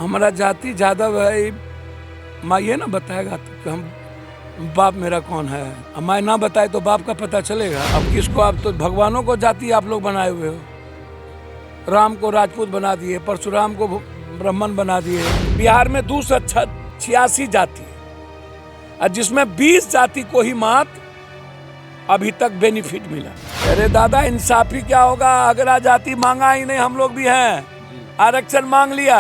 हमारा जाति यादव है। माँ ये ना बताएगा कि हम बाप मेरा कौन है। अब माँ ना बताए तो बाप का पता चलेगा। अब किसको, आप तो भगवानों को जाति आप लोग बनाए हुए हो। राम को राजपूत बना दिए, परशुराम को ब्राह्मण बना दिए। बिहार में 286 जाति है और जिसमें 20 जाति को ही मात्र अभी तक बेनिफिट मिला। अरे दादा, इंसाफी क्या होगा? अगर जाति मांगा ही नहीं, हम लोग भी हैं, आरक्षण मांग लिया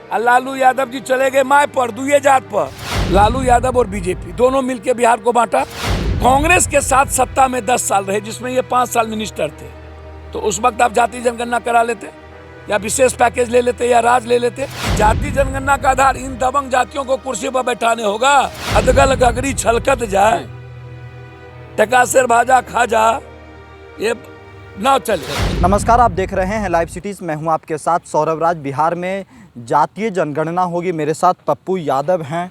और लालू यादव जी चले गए माय पर, दुए जात पर। लालू यादव और बीजेपी दोनों मिलकर बिहार को बांटा। कांग्रेस के साथ सत्ता में 10 साल रहे, जिसमें ये 5 साल मिनिस्टर थे। तो उस वक्त आप जाति जनगणना करा लेते या विशेष पैकेज ले लेते या राज ले लेते। जाति जनगणना का आधार इन दबंग जातियों को कुर्सी पर बैठाने होगा। अदगल गगरी छलकत जाए, टकासेर भाजा खा जा, ये ना चले। नमस्कार, आप देख रहे हैं लाइव सिटीज़। मैं हूं आपके साथ सौरभ राज। बिहार में जातीय जनगणना होगी। मेरे साथ पप्पू यादव हैं।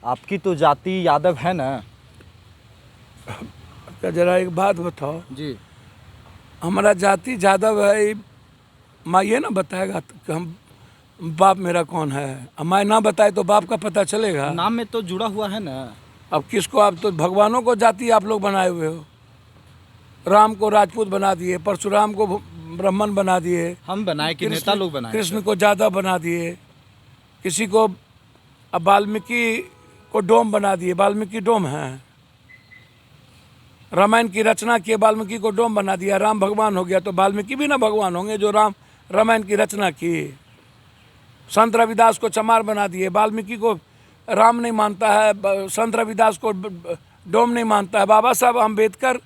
आपकी तो जाति यादव है ना? जरा एक बात बताओ जी। हमारा जाति यादव है। माँ ये ना बताएगा कि हम बाप मेरा कौन है। अब माँ ना बताए तो बाप का पता चलेगा। नाम में तो जुड़ा हुआ है ना। अब किसको, आप तो भगवानों को जाति आप लोग बनाए हुए हो। राम को राजपूत बना दिए, परशुराम को ब्राह्मण बना दिए। हम बनाए कि नेता लोग बनाए? कृष्ण को ज्यादा बना दिए, किसी को अब वाल्मीकि को डोम बना दिए। वाल्मीकि डोम है, रामायण की रचना की, वाल्मीकि को डोम बना दिया। राम भगवान हो गया तो वाल्मीकि भी ना भगवान होंगे जो रामायण की रचना की। संत रविदास को चमार बना दिए। वाल्मीकि को राम नहीं मानता है, संत रविदास को डोम नहीं मानता है। बाबा साहब अम्बेडकर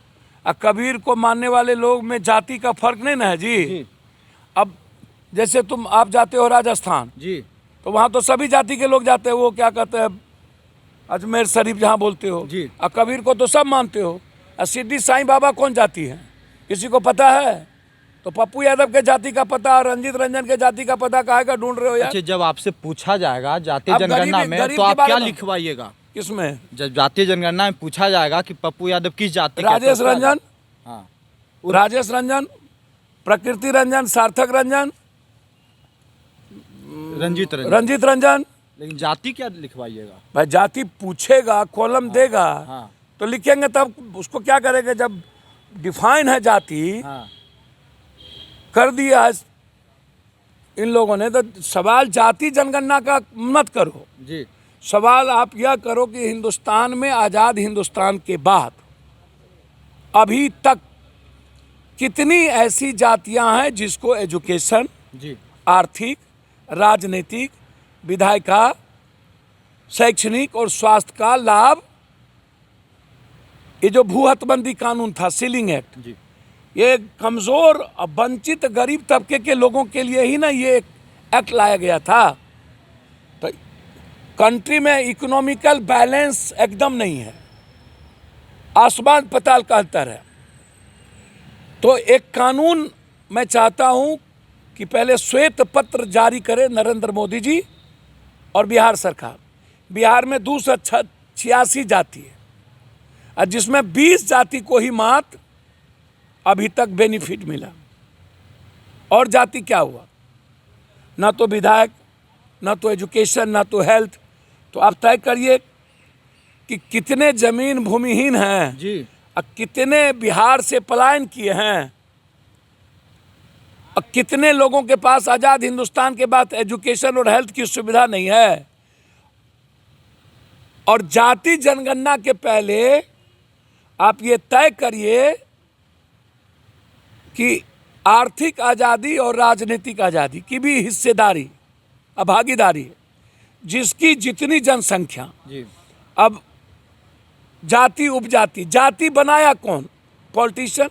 और कबीर को मानने वाले लोग में जाति का फर्क नहीं ना है जी। अब जैसे आप जाते हो राजस्थान जी, तो वहाँ तो सभी जाति के लोग जाते हैं। वो क्या कहते हैं, अजमेर शरीफ जहाँ बोलते हो जी। और कबीर को तो सब मानते हो। और सिद्धि साईं बाबा कौन जाति है, किसी को पता है? तो पप्पू यादव के जाति का पता और रंजीत रंजन के जाति का पता काहे का ढूंढ रहे हो यार? अच्छा, जब आपसे पूछा जाएगा जातीय जनगणना में तो आप क्या लिखवाइएगा? किसमें? जब जातीय जनगणना में पूछा जाएगा कि पप्पू यादव किस जाति का? राजेश रंजन। हाँ, राजेश रंजन, प्रकृति रंजन, सार्थक रंजन, रंजीत रंजन। लेकिन जाति क्या लिखवाइएगा? भाई जाति पूछेगा, कॉलम देगा हाँ, तो लिखेंगे, तब उसको क्या करेंगे? जब डिफाइन है जाति, हाँ, कर दिया इन लोगों ने, तो सवाल जाति जनगणना का मत करो जी। सवाल आप यह करो कि हिंदुस्तान में, आज़ाद हिंदुस्तान के बाद अभी तक कितनी ऐसी जातियां हैं जिसको एजुकेशन जी, आर्थिक, राजनीतिक, विधायिका, शैक्षणिक और स्वास्थ्य का लाभ। ये जो भू हदबंदी कानून था, सीलिंग एक्ट, जी, ये कमज़ोर और वंचित गरीब तबके के लोगों के लिए ही ना ये एक्ट लाया गया था। तो कंट्री में इकोनॉमिकल बैलेंस एकदम नहीं है, आसमान पताल का अंतर है। तो एक कानून मैं चाहता हूं कि पहले श्वेत पत्र जारी करे नरेंद्र मोदी जी और बिहार सरकार। बिहार में 286 जाति है और जिसमें 20 जाति को ही मात्र अभी तक बेनिफिट मिला। और जाति क्या हुआ? ना तो विधायक, ना तो एजुकेशन, ना तो हेल्थ। तो आप तय करिए कि कितने जमीन भूमिहीन हैं जी, और कितने बिहार से पलायन किए हैं और कितने लोगों के पास आज़ाद हिंदुस्तान के बाद एजुकेशन और हेल्थ की सुविधा नहीं है। और जाति जनगणना के पहले आप ये तय करिए कि आर्थिक आज़ादी और राजनीतिक आज़ादी की भी हिस्सेदारी और भागीदारी है, जिसकी जितनी जनसंख्या। जी। अब जाति उपजाति, जाति बनाया कौन? पॉलिटिशियन।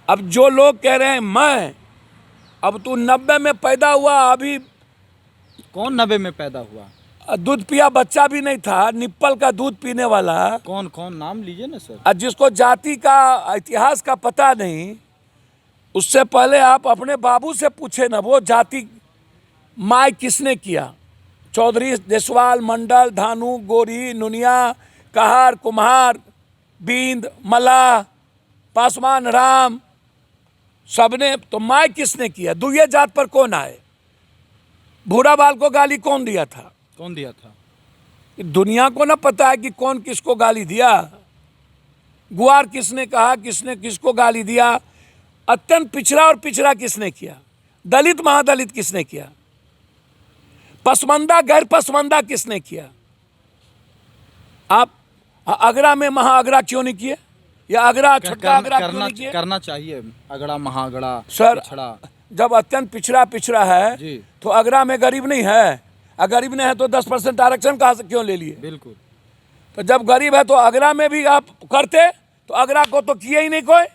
अब जो लोग कह रहे हैं अब तू 90 में पैदा हुआ, अभी कौन 90 में पैदा हुआ? दूध पिया बच्चा भी नहीं था, निप्पल का दूध पीने वाला। कौन कौन नाम लीजिए ना सर। और जिसको जाति का इतिहास का पता नहीं, उससे पहले आप अपने बाबू से पूछे ना, वो जाति माय किसने किया? चौधरी, देसवाल, मंडल, धानु, गोरी, नुनिया, कहार, कुम्हार, बींद, मल्लाह, पासवान, राम, सबने तो माय किसने किया? दुए जात पर कौन आए? भूरा बाल को गाली कौन दिया था? कौन दिया था? दुनिया को ना पता है कि कौन किसको गाली दिया। गुआर किसने कहा, किसने किसको गाली दिया, अत्यंत पिछड़ा और पिछड़ा किसने किया, दलित महादलित किसने किया, पसमंदा गैर पसमंदा किसने किया। आप अगरा में महाअगरा क्यों नहीं किए, या अगरा छोटा अगरा क्यों नहीं किए? करना चाहिए अगड़ा महाअगड़ा। सर पिछड़ा। जब अत्यंत पिछड़ा पिछड़ा है जी। तो अगरा में गरीब नहीं है, अगर गरीब नहीं है तो 10% आरक्षण कहाँ से क्यों ले लिए? बिल्कुल। तो जब गरीब है तो अगरा में भी आप करते, तो अगरा को तो किए ही नहीं कोई।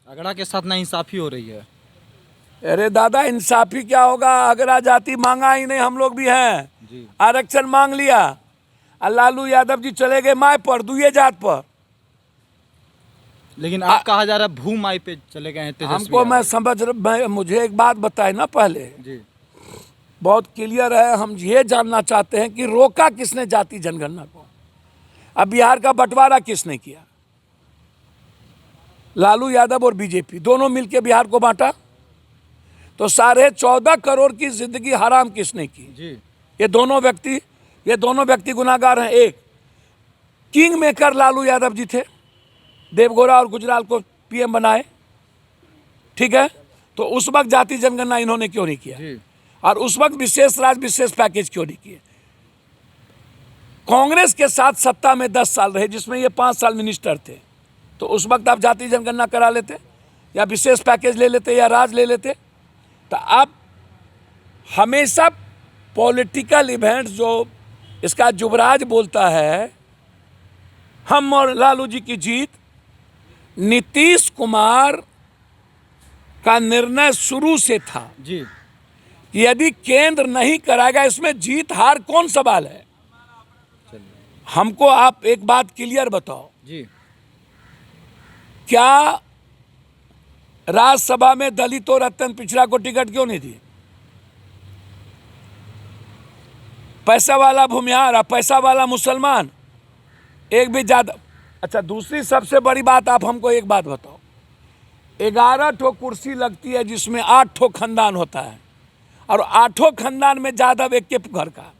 अगड़ा के साथ नाइंसाफी हो रही है। अरे दादा, इंसाफी क्या होगा, अगरा जाति मांगा ही नहीं, हम लोग भी हैं जी। आरक्षण मांग लिया, और लालू यादव जी चले गए माय पर, दुए जात पर। लेकिन अब कहा जा रहा है भूमाई पे चले गए हैं तेजस्वी हमको मैं यादव। समझ मुझे एक बात बताए ना पहले, जी। बहुत क्लियर है। हम ये जानना चाहते हैं कि रोका किसने जाति जनगणना को? अब बिहार का बंटवारा किसने किया? लालू यादव और बीजेपी दोनों मिलकर बिहार को बांटा। तो 14.5 करोड़ की जिंदगी हराम किसने की? जी। ये दोनों व्यक्ति गुनाहगार हैं। एक किंग मेकर लालू यादव जी थे, देवगौड़ा और गुजराल को पीएम बनाए, ठीक है। तो उस वक्त जाति जनगणना इन्होंने क्यों नहीं किया? जी। और उस वक्त विशेष राज्य विशेष पैकेज क्यों नहीं किए? कांग्रेस के साथ सत्ता में 10 साल रहे, जिसमें ये 5 साल मिनिस्टर थे, तो उस वक्त आप जाति जनगणना करा लेते, या विशेष पैकेज ले लेते, या राज ले लेते। तो आप हमेशा पॉलिटिकल इवेंट्स, जो इसका युवराज बोलता है हम और लालू जी की जीत, नीतीश कुमार का निर्णय शुरू से था जी। कि यदि केंद्र नहीं कराएगा, इसमें जीत हार कौन सवाल है। हमको आप एक बात क्लियर बताओ, जी। क्या राज्यसभा में दलित और अत्यंत पिछड़ा को टिकट क्यों नहीं दी? पैसा वाला भूमिहार और पैसा वाला मुसलमान एक भी ज्यादा। अच्छा, दूसरी सबसे बड़ी बात, आप हमको एक बात बताओ, 11 ठो कुर्सी लगती है जिसमें 8 ठो खानदान होता है, और 8 खानदान में यादव एक के घर का।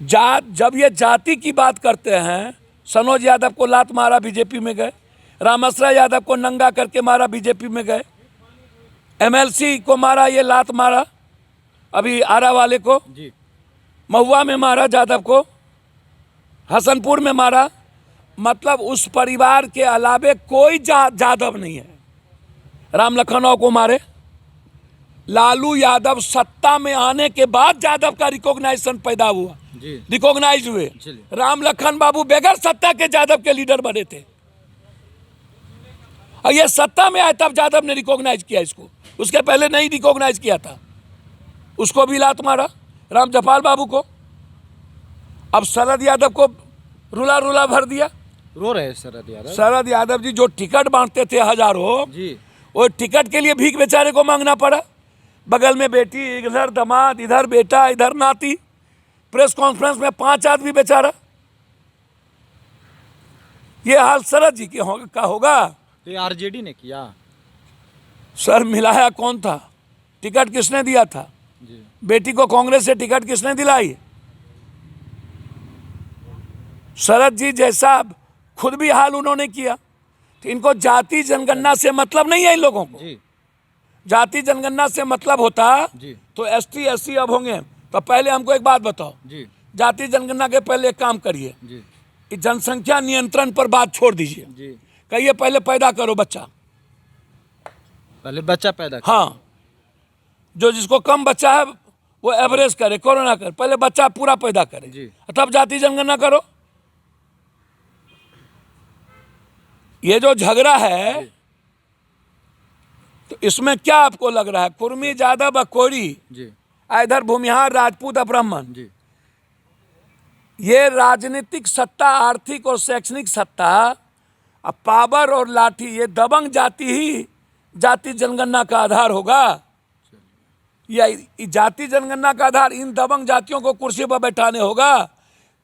जब ये जाति की बात करते हैं, सनोज यादव को लात मारा, बीजेपी में गए, रामसरा यादव को नंगा करके मारा, बीजेपी में गए, एमएलसी को मारा, ये लात मारा, अभी आरा वाले को, जी। महुआ में मारा यादव को, हसनपुर में मारा। मतलब उस परिवार के अलावे कोई यादव नहीं है। राम लखनऊ को मारे। लालू यादव सत्ता में आने के बाद यादव का रिकॉग्नाइजेशन पैदा हुआ, रिकॉग्नाइज हुए। राम लखन बाबू बगैर सत्ता के यादव के लीडर बने थे, और ये सत्ता में आए तब यादव ने रिकॉग्नाइज किया इसको, उसके पहले नहीं रिकॉग्नाइज किया था। उसको भी लात मारा, राम जपाल बाबू को। अब शरद यादव को रुला रुला भर दिया। रो रहे हैं शरद यादव। शरद यादव जी जो टिकट बांटते थे हजारों जी, वो टिकट के लिए भीख बेचारे को मांगना पड़ा। बगल में बेटी, इधर दामाद, इधर बेटा, इधर नाती। प्रेस कॉन्फ्रेंस में 5 आदमी बेचारा। ये हाल शरद जी का होगा। तो ये आरजेडी ने किया। सर मिलाया कौन था? टिकट किसने दिया था? जी। बेटी को कांग्रेस से टिकट किसने दिलाई? शरद जी जैसा खुद भी हाल उन्होंने किया। तो इनको जाति जनगणना से मतलब नहीं है इन लोगों को। जी। जाति जनगणना से मतलब होता जी। तो एसटी एससी अब होंगे। तो पहले हमको एक बात बताओ, जी। जाति जनगणना के पहले एक काम करिए, जी। कि जनसंख्या नियंत्रण पर बात छोड़ दीजिए। जी। कहिए पहले पैदा करो बच्चा। पहले बच्चा पैदा करो। हाँ, जो जिसको कम बच्चा है वो एवरेज करे, कोरोना करे, पहले बच्चा पूरा पैदा करे, जी। तब जाति जनगणना करो। ये जो झगड़ा है, तो इसमें क्या आपको लग रहा है? कुर्मी, यादव, कोरी, जी। इधर भूमिहार, राजपूत, ब्राह्मण, जी। ये राजनीतिक सत्ता, आर्थिक और शैक्षणिक सत्ता, अब पावर और लाठी, ये दबंग जाति ही जाति जनगणना का आधार होगा। या जाति जनगणना का आधार इन दबंग जातियों को कुर्सी पर बैठाने होगा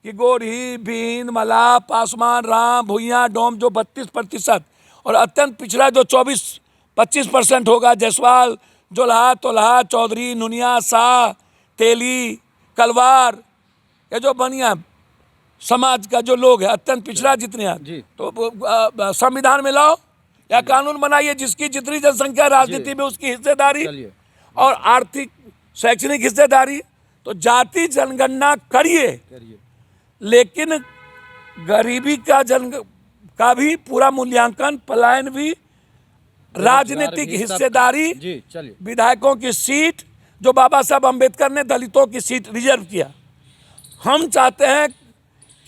कि गोरी, बीन, मलाह, पासवान, राम, भुइयां, डोम जो 32% और अत्यंत पिछड़ा जो 24-25% होगा, जायसवाल, जोल्हा तोल्हा चौधरी नुनिया शाह तेली कलवार, ये जो बनिया समाज का जो लोग है अत्यंत पिछड़ा जितने हैं, जी। तो संविधान में लाओ या कानून बनाइए जिसकी जितनी जनसंख्या राजनीति में उसकी हिस्सेदारी चलिए। और आर्थिक शैक्षणिक हिस्सेदारी। तो जाति जनगणना करिए, लेकिन गरीबी का भी पूरा मूल्यांकन, पलायन भी, राजनीतिक भी, सब- हिस्सेदारी, जी चलिए। विधायकों की सीट जो बाबा साहब अम्बेडकर ने दलितों की सीट रिजर्व किया, हम चाहते हैं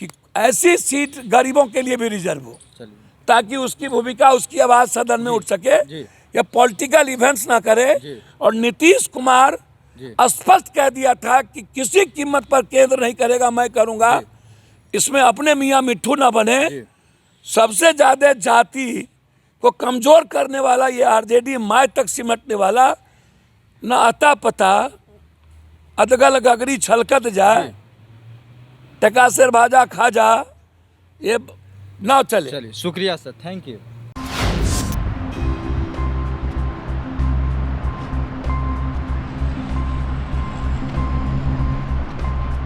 कि ऐसी सीट गरीबों के लिए भी रिजर्व हो, चलिए। ताकि उसकी भूमिका, उसकी आवाज सदन में उठ सके। जी। ये पॉलिटिकल इवेंट्स ना करे। जी। और नीतीश कुमार जी। स्पष्ट कह दिया था कि किसी कीमत पर केंद्र नहीं करेगा, मैं करूंगा। इसमें अपने मियाँ मिट्ठू ना बने। जी। सबसे ज्यादा जाति को कमजोर करने वाला ये आरजेडी माय तक सिमटने वाला, न अता पता अदगल गगरी छलकत जाए, टका शेर भाजा खा जा, ये ना चले। चलिए शुक्रिया सर, थैंक यू।